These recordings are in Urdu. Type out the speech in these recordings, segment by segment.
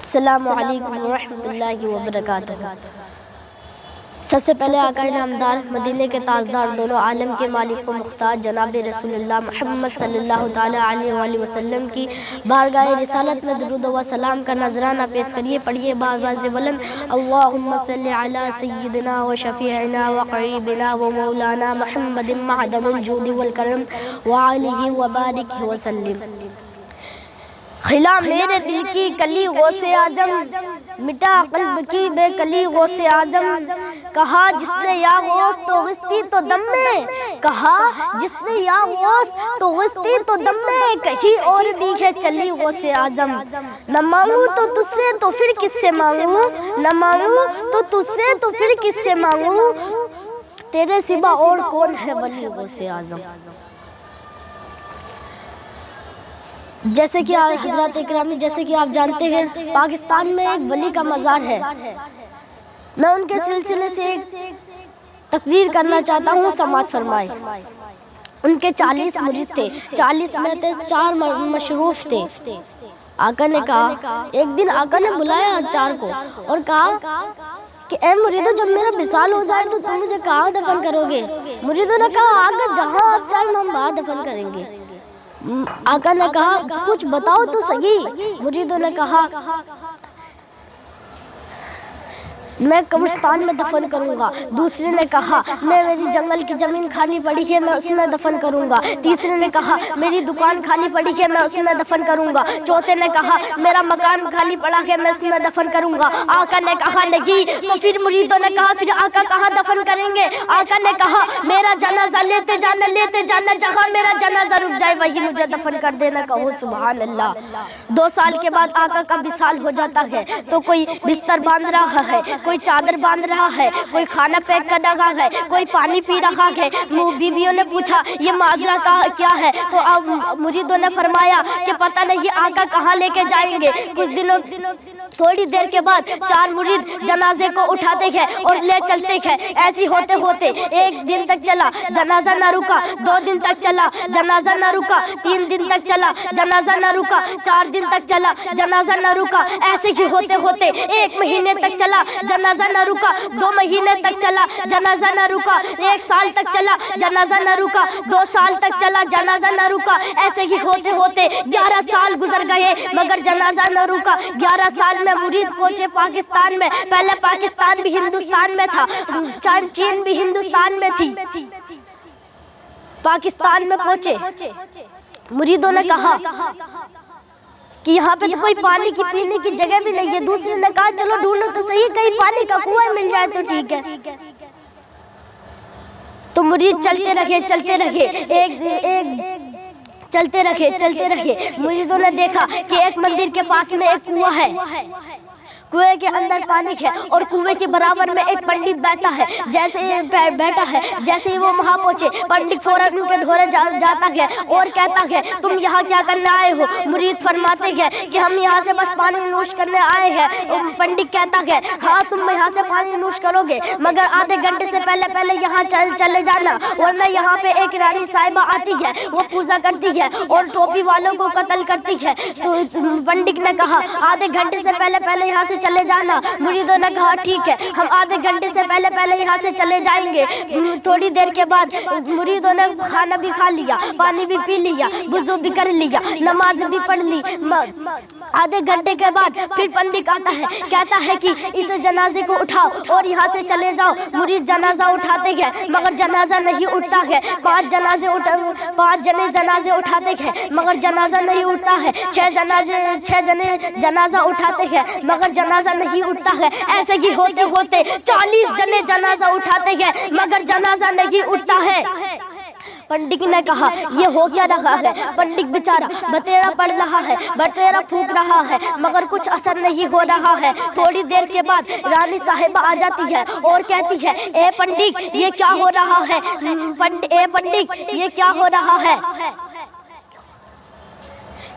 السلام علیکم ورحمۃ اللہ وبرکاتہ۔ سب سے پہلے آقا نامدار، مدینے کے تاجدار، دونوں عالم کے مالک و مختار جناب رسول اللہ محمد صلی اللہ تعالی علیہ وآلہ وسلم کی بارگاہ رسالت میں درود و سلام کا نذرانہ پیش کریے۔ پڑھیے بآواز بلند، اللہم صلی علی سیدنا و شفیعنا و قریبنا و مولانا محمد معدن الجود والکرم وآلہ وبارک وسلم۔ کھلا میرے دل کی کلی غوث اعظم، مٹا قلب کی بے کلی غوث اعظم۔ کہا جس نے یا غوث تو غستی تو دم میں، کہا جس نے یا غوث تو غستی تو دم میں، کہیں اور بھی ہے چلی غوث اعظم۔ نہ مانگوں تو تجھ سے تو پھر کس سے مانگوں، نہ مانگوں تو تجھ سے تو پھر کس سے مانگوں، تیرے سوا اور کون ہے ولی غوث اعظم۔ جیسے کہ حضرات اکرامی، جیسے کہ آپ جانتے ہیں پاکستان میں ایک ولی کا مزار ہے۔ میں ان کے سلسلے سے ایک تقریر کرنا چاہتا ہوں، سماعت فرمائے۔ ان کے 40 مرید تھے، 40 میں سے 4 مشروف تھے۔ آقا نے کہا، ایک دن آقا نے بلایا 4 کو اور کہا کہ اے مریدو، جب میرا وصال ہو جائے تو تم مجھے کہاں دفن کرو گے؟ مریدوں نے کہا، آقا جہاں آپ چاہیں ہم وہاں دفن کریں گے۔ آقا نے کہا، کچھ بتاؤ تو صحیح۔ مریدوں نے کہا، میں قبرستان میں دفن کروں گا۔ دوسرے نے کہا، میری جنگل کی زمین خالی پڑی ہے، میں اس میں دفن کروں گا۔ تیسرے نے کہا، میری دکان خالی پڑی ہے، میں اس میں دفن کروں گا۔ چوتھے نے کہا، میرا مکان خالی پڑا ہے، میں اس میں دفن کروں گا۔ آقا نے کہا نہیں۔ تو پھر مریدوں نے کہا، پھر آقا کہاں دفن کریں گے؟ آقا نے کہا، میرا جنازہ لیتے جانا، جہاں میرا جنازہ رک جائے وہی مجھے دفن کر دینا۔ کہو سبحان اللہ۔ 2 سال کے بعد آقا کا وصال ہو جاتا ہے تو کوئی بستر باندھ رہا ہے، کوئی چادر باندھ رہا ہے، کوئی کھانا پیک کر رہا ہے، کوئی پانی پی رہا ہے۔ بیویوں نے پوچھا، یہ معاذرہ کیا ہے؟ تو اب مریدوں نے فرمایا کہ پتہ نہیں آقا کہاں لے کے جائیں گے۔ تھوڑی دیر کے بعد 4 مرید جنازے کو اٹھاتے ہیں اور لے چلتے ہیں۔ ایسی ہوتے ہوتے 1 دن تک چلا، جنازہ نہ رکا۔ 2 دن تک چلا، جنازہ نہ رکا۔ 3 دن تک چلا، جنازہ نہ رکا۔ 4 دن تک چلا، جنازہ نہ رکا۔ ایسے ہی ہوتے ہوتے 1 مہینے تک چلا، جنازہ نہ رکا۔ 2 مہینے تک چلا، جنازہ نہ رکا۔ 1 سال تک چلا، جنازہ نہ رکا۔ 2 سال تک چلا، جنازہ نہ رکا۔ ایسے ہی ہوتے ہوتے 11 سال گزر گئے مگر جنازہ نہ رکا۔ 11 سال میں مرید پہنچے پاکستان میں۔ پہلے پاکستان بھی ہندوستان میں تھا، چین بھی ہندوستان میں تھی۔ پاکستان میں پہنچے، مریدوں نے کہا کہ یہاں پہ تو کوئی پانی کی پینے کی جگہ بھی نہیں ہے۔ دوسرے نے کہا، چلو ڈھونڈو تو صحیح، کہیں پانی کا کنواں مل جائے تو ٹھیک ہے۔ تو مرید چلتے رہے، چلتے رہے۔ مریدوں نے دیکھا کہ ایک مندر کے پاس میں ایک کنواں ہے، کنویں کے اندر پانی ہے اور کنویں کے برابر میں ایک پنڈت بیٹھا ہے۔ جیسے ہی وہ وہاں پہنچے، پنڈت فوراً ان پہ دھوڑے جاتا ہے اور کہتا ہے، تم یہاں کیا کرنے آئے ہو؟ مرید فرماتے ہیں کہ ہم یہاں سے بس پانی نوش کرنے آئے ہیں۔ پنڈت کہتا ہے، ہاں تم یہاں سے پانی نوش کرو گے مگر آدھے گھنٹے سے پہلے یہاں چلے جانا، ورنہ یہاں پہ ایک رانی صاحبہ آتی ہے، وہ پوجا کرتی ہے اور ٹوپی والوں کو قتل کرتی ہے۔ تو پنڈت نے کہا، آدھے گھنٹے سے پہلے یہاں سے چلے جانا۔ مریدوں نے کہا، ٹھیک ہے، ہم آدھے گھنٹے سے پہلے یہاں سے چلے جائیں گے۔ تھوڑی دیر کے بعد مریدوں نے کھانا بھی کھا لیا، پانی بھی پی لیا، وضو بھی کر لیا، نماز بھی پڑھ لی۔ آدھے گھنٹے کے بعد پھر پنڈت آتا ہے، کہتا ہے کہ اس جنازے کو اٹھاؤ اور یہاں سے چلے جاؤ۔ مرید جنازہ اٹھاتے ہیں مگر جنازہ نہیں اٹھتا ہے۔ 5 جنے جنازے اٹھاتے ہیں مگر جنازہ نہیں اٹھتا ہے۔ 6 جنے جنازہ اٹھاتے ہیں مگر جنازہ نہیں اٹھتا ہے۔ ایسے ہی ہوتے ہوتے 40 جنے جنازہ اٹھاتے ہیں مگر جنازہ نہیں اٹھتا ہے۔ پنڈت نے کہا، یہ ہو کیا رہا ہے؟ پنڈت بیچارہ بتیرا پڑھ رہا ہے، بتیرا پھونک رہا ہے مگر کچھ اثر نہیں ہو رہا ہے۔ تھوڑی دیر کے بعد رانی صاحبہ آ جاتی ہے اور کہتی ہے، اے پنڈت یہ کیا ہو رہا ہے؟ اے پنڈت یہ کیا ہو رہا ہے؟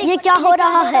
یہ کیا ہو رہا ہے؟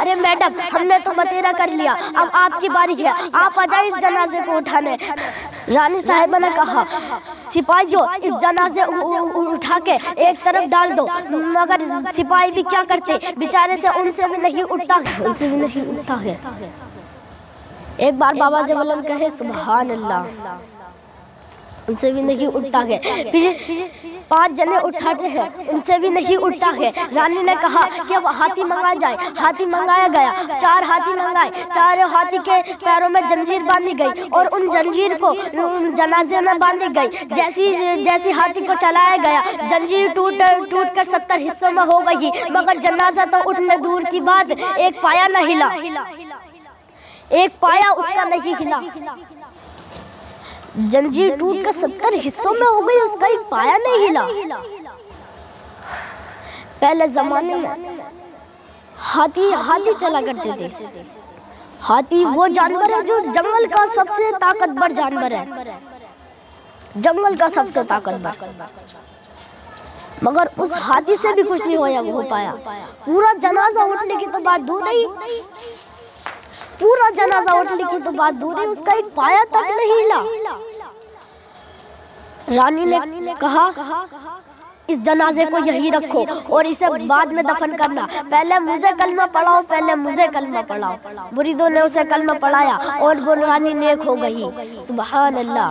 ارے میڈم ہم نے تو بتیرا کر لیا، اب آپ کی باری ہے، آپ آ جائیں اس جنازے کو اٹھانے۔ رانی صاحبہ نے کہا سپاہیوں اس جنازے اٹھا کے ایک طرف ڈال دو، مگر سپاہی بھی کیا کرتے بیچارے سے ان سے بھی نہیں اٹھتا ہے۔ ایک بار بابا سے بلند کہے سبحان اللہ، ان سے بھی نہیں اٹھتا ہے۔ پھر 5 جنے اٹھاتے ہیں، ان سے بھی نہیں اٹھتا ہے۔ رانی نے کہا کہ اب ہاتھی منگا جائے، ہاتھی منگایا گیا، 4 ہاتھی منگائے، 4 ہاتھی کے پیروں میں زنجیر باندھی گئی اور ان زنجیر کو جنازے میں باندھی گئی۔ جیسی ہاتھی کو چلایا گیا زنجیر ٹوٹ کر 70 حصوں میں ہو گئی، مگر جنازہ تو اٹھنے دور کی بات، ایک پایا نہ ہلا، ایک پایا اس کا نہیں ہلا۔ زنجیر ٹوٹ کر 70 حصوں میں ہو گئی، اس کا ایک پایا نہیں ہلا۔ پہلے زمانے میں ہاتھی چلا کرتے تھے۔ ہاتھی وہ جانور ہے جو جنگل کا سب سے طاقتور جانور ہے، جنگل کا سب سے طاقتور، مگر اس ہاتھی سے بھی کچھ نہیں ہو پایا۔ پورا جنازہ اٹھنے کی تو بات دور رہی، پورا جنازہ اٹھنے کی تو بات دور ہے، اس کا ایک پایا تک نہیں ہلا۔ رانی نے کہا اس جنازے کو یہی رکھو اور اسے بعد میں دفن کرنا، پہلے مجھے کلمہ پڑھاؤ، پہلے مجھے کلمہ پڑھاؤ۔ مریدوں نے اسے کلمہ پڑھایا اور وہ رانی نیک ہو گئی۔ سبحان اللہ۔